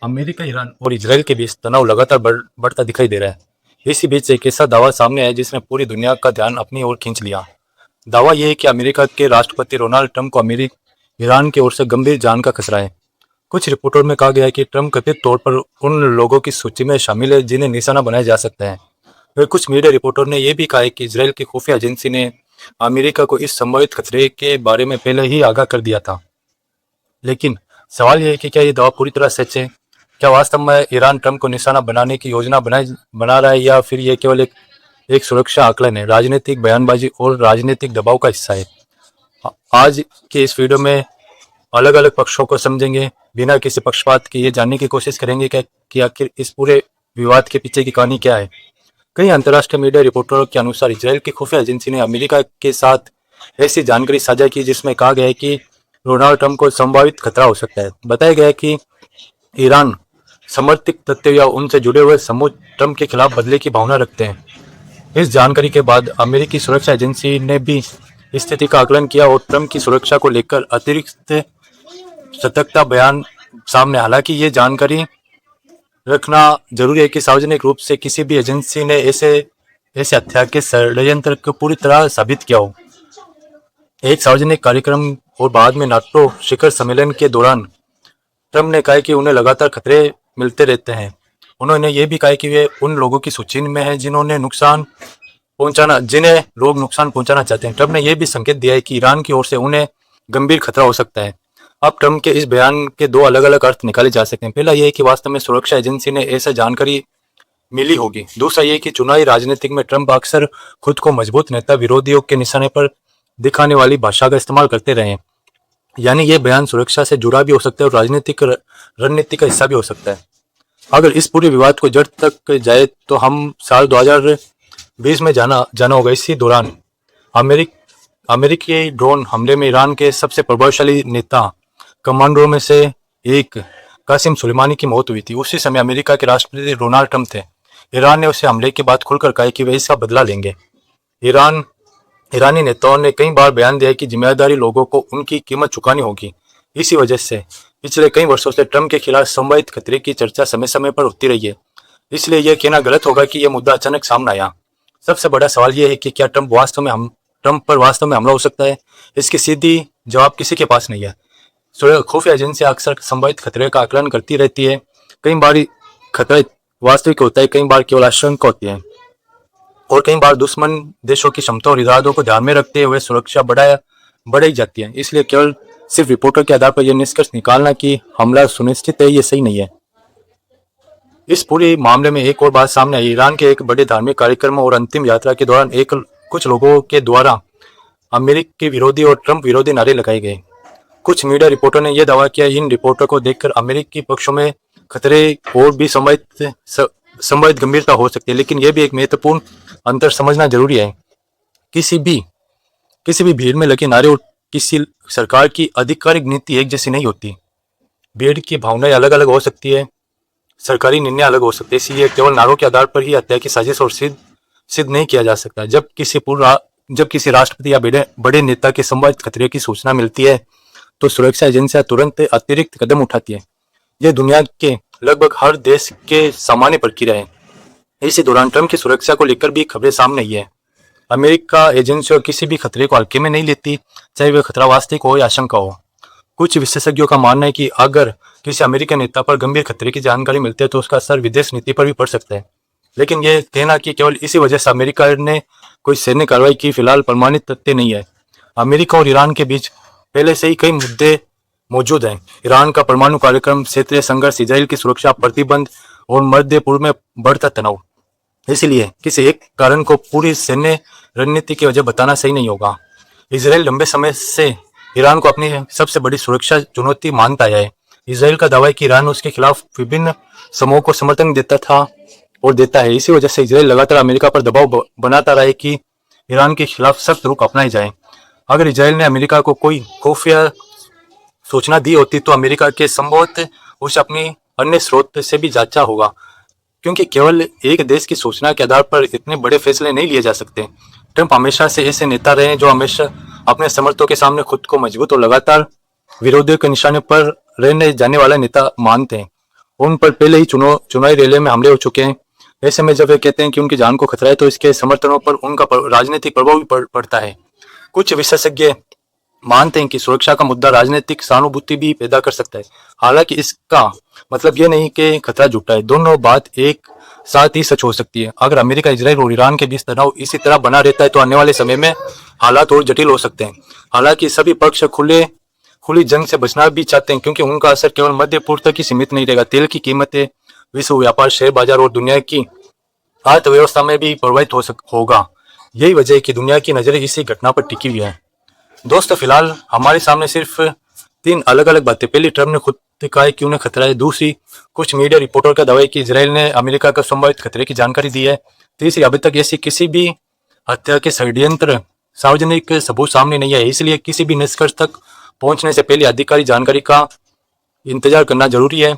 America, Iran और Israel के बीच तनाव लगातार बढ़ता दिखाई दे रहा है। इसी बीच एक ऐसा दावा सामने आया जिसने पूरी दुनिया का ध्यान अपनी ओर खींच लिया। दावा यह है कि अमेरिका के राष्ट्रपति डोनाल्ड ट्रंप को ईरान की ओर से गंभीर जान का खतरा है। कुछ रिपोर्टों में कहा गया है कि ट्रंप कथित तौर पर उन लोगों की सूची में शामिल है जिन्हें निशाना बनाया जा सकता है। वह कुछ मीडिया रिपोर्टर ने यह भी कहा है कि इजरायल की खुफिया एजेंसी ने अमेरिका को इस संभावित खतरे के बारे में पहले ही आगाह कर दिया था। लेकिन सवाल यह है कि क्या यह दावा पूरी तरह सच है? क्या वास्तव में ईरान ट्रंप को निशाना बनाने की योजना बना रहा है, या फिर यह केवल एक सुरक्षा आकलन है, राजनीतिक बयानबाजी और राजनीतिक दबाव का हिस्सा है? आज के इस वीडियो में अलग अलग पक्षों को समझेंगे, बिना किसी पक्षपात के ये जानने की कोशिश करेंगे कि आखिर इस पूरे विवाद के पीछे की कहानी क्या है। कई अंतर्राष्ट्रीय मीडिया रिपोर्टरों के अनुसार इजरायल की खुफिया एजेंसी ने अमेरिका के साथ ऐसी जानकारी साझा की जिसमें कहा गया है कि डोनाल्ड ट्रंप को संभावित खतरा हो सकता है। बताया गया है कि ईरान समर्थित तथ्य या उनसे जुड़े हुए समूह ट्रंप के खिलाफ बदले की भावना रखते हैं। इस जानकारी के बाद अमेरिकी सुरक्षा एजेंसी ने भी स्थिति का आकलन किया और ट्रंप की सुरक्षा को लेकर अतिरिक्त सतर्कता बयान सामने। हालांकि ये जानकारी रखना जरूरी है कि सार्वजनिक रूप से किसी भी एजेंसी ने ऐसे हत्या के षड्यंत्र को पूरी तरह साबित किया हो। एक सार्वजनिक कार्यक्रम और बाद में नाटो शिखर सम्मेलन के दौरान ट्रंप ने कहा कि उन्हें लगातार खतरे मिलते रहते हैं। उन्होंने ये भी कहा कि वे उन लोगों की सूची में हैं जिन्हें लोग नुकसान पहुंचाना चाहते हैं। ट्रंप ने यह भी संकेत दिया है कि ईरान की ओर से उन्हें गंभीर खतरा हो सकता है। अब ट्रंप के इस बयान के दो अलग अलग अर्थ निकाले जा सकते हैं। पहला यह है कि वास्तव में सुरक्षा एजेंसी ने ऐसा जानकारी मिली होगी। दूसरा यह कि चुनावी राजनीति में ट्रंप अक्सर खुद को मजबूत नेता विरोधियों के निशाने पर दिखाने वाली भाषा का इस्तेमाल करते रहे हैं। यानी ये बयान सुरक्षा से जुड़ा भी हो सकता है और राजनीतिक रणनीति का हिस्सा भी हो सकता है। अगर इस पूरे विवाद को जड़ तक जाए तो हम साल 2020 में जाना होगा। इसी दौरान अमेरिकी ड्रोन हमले में ईरान के सबसे प्रभावशाली नेता कमांडरों में से एक कासिम सुलेमानी की मौत हुई थी। उसी समय अमेरिका के राष्ट्रपति डोनाल्ड ट्रंप थे। ईरान ने उसे हमले के बाद खुलकर कहा कि वे इसका बदला लेंगे। ईरानी नेताओं ने कई बार बयान दिया कि जिम्मेदारी लोगों को उनकी कीमत चुकानी होगी। इसी वजह से पिछले कई वर्षों से ट्रंप के खिलाफ संभावित खतरे की चर्चा समय समय पर होती रही है। इसलिए यह कहना गलत होगा कि यह मुद्दा अचानक सामने आया। सबसे बड़ा सवाल यह है कि क्या ट्रंप पर वास्तव में हमला हो सकता है? इसकी सीधी जवाब किसी के पास नहीं है। खुफिया एजेंसियां अक्सर संभावित खतरे का आकलन करती रहती है। कई बार खतरा वास्तविक होता है, कई बार केवल आशंका होती है, और कई बार दुश्मन देशों की क्षमता और इरादों को ध्यान में रखते हुए सुरक्षा बढ़ाई जाती है। इसलिए केवल सिर्फ रिपोर्टों के आधार पर यह निष्कर्ष निकालना कि हमला सुनिश्चित है, ये सही नहीं है। इस पूरे मामले में एक और बात सामने आई। ईरान के एक बड़े धार्मिक कार्यक्रम और अंतिम यात्रा के दौरान कुछ लोगों के द्वारा अमेरिकी विरोधी और ट्रंप विरोधी नारे लगाए गए। कुछ मीडिया रिपोर्टों ने यह दावा किया। इन रिपोर्टों को देखकर अमेरिकी पक्षों में खतरे और भी संभावित गंभीरता हो सकती है, लेकिन यह भी एक महत्वपूर्ण अंतर समझना जरूरी है। किसी भी भीड़ में लगे नारे और किसी सरकार की आधिकारिक नीति एक जैसी नहीं होती। भीड़ की भावनाएं अलग अलग हो सकती है, सरकारी निर्णय अलग हो सकते हैं। इसलिए केवल नारों के आधार पर ही हत्या की साजिश और सिद्ध नहीं किया जा सकता। जब किसी राष्ट्रपति या बड़े नेता के संभावित खतरे की सूचना मिलती है तो सुरक्षा एजेंसियां तुरंत अतिरिक्त कदम उठाती है। यह दुनिया के लगभग हर देश के सामान्य प्रक्रिया है। इसी दौरान ट्रंप की सुरक्षा को लेकर भी खबरें सामने आई है। अमेरिका एजेंसियां किसी भी खतरे को हल्के में नहीं लेती, चाहे वह खतरा वास्तविक हो या आशंका हो। कुछ विशेषज्ञों का मानना है कि अगर किसी अमेरिकी नेता पर गंभीर खतरे की जानकारी मिलती है तो उसका असर विदेश नीति पर भी पड़ सकता है। लेकिन यह कहना कि केवल इसी वजह से अमेरिका ने कोई सैन्य कार्रवाई की फिलहाल प्रमाणित तथ्य नहीं है। अमेरिका और ईरान के बीच पहले से ही कई मुद्दे मौजूद हैं। ईरान का परमाणु कार्यक्रम, क्षेत्रीय संघर्ष, इजरायल की सुरक्षा प्रतिबंध और मध्य पूर्व में बढ़ता तनाव। इसलिए किसी एक कारण को पूरी सैन्य रणनीति की वजह बताना सही नहीं होगा। इजरायल लंबे समय से ईरान को अपनी सबसे बड़ी सुरक्षा चुनौती मानता है। इजरायल का दावा है कि ईरान उसके खिलाफ विभिन्न समूहों को समर्थन देता था और देता है। इसी वजह से इजरायल लगातार अमेरिका पर दबाव बनाता रहा है कि ईरान के खिलाफ सख्त रुख अपनाई जाए। अगर इजरायल ने अमेरिका को कोई खुफिया सूचना दी होती तो अमेरिका के संभवतः उसे अपनी अन्य स्रोत से भी जांचा होगा, क्योंकि केवल एक देश की सूचना के आधार पर इतने बड़े फैसले नहीं लिए जा सकते। ट्रंप हमेशा से ऐसे नेता रहे हैं जो हमेशा अपने समर्थकों के सामने खुद को मजबूत और लगातार विरोधियों के निशाने पर रहने जाने वाला नेता मानते हैं। उन पर पहले ही चुनावी रैली में हमले हो चुके हैं। ऐसे में जब वे कहते हैं कि उनकी जान को खतरा है तो इसके समर्थनों पर उनका राजनीतिक प्रभाव भी पड़ता है। कुछ विशेषज्ञ मानते हैं कि सुरक्षा का मुद्दा राजनीतिक सहानुभूति भी पैदा कर सकता है। हालांकि इसका मतलब ये नहीं कि खतरा झूठा है, दोनों बात एक साथ ही सच हो सकती है। अगर अमेरिका, इजराइल और ईरान के बीच तनाव इसी तरह बना रहता है तो आने वाले समय में हालात और जटिल हो सकते हैं। हालांकि सभी पक्ष खुली जंग से बचना भी चाहते हैं, क्योंकि उनका असर केवल मध्य पूर्व तक ही सीमित नहीं रहेगा। तेल की कीमतें, विश्व व्यापार, शेयर बाजार और दुनिया की अर्थव्यवस्था में भी प्रभावित होगा। यही वजह है कि दुनिया की नजरें इसी घटना पर टिकी हुई है। दोस्तों, फिलहाल हमारे सामने सिर्फ 3 अलग अलग बातें। पहली, ट्रम्प ने खुद कहा है कि उन्हें खतरा है। दूसरी, कुछ मीडिया रिपोर्टर का दावा है कि इजराइल ने अमेरिका का संभावित खतरे की जानकारी दी है। तीसरी, अभी तक ऐसी किसी भी हत्या के षड्यंत्र सार्वजनिक सबूत सामने नहीं आए, इसलिए किसी भी निष्कर्ष तक पहुंचने से पहले आधिकारिक जानकारी का इंतजार करना जरूरी है।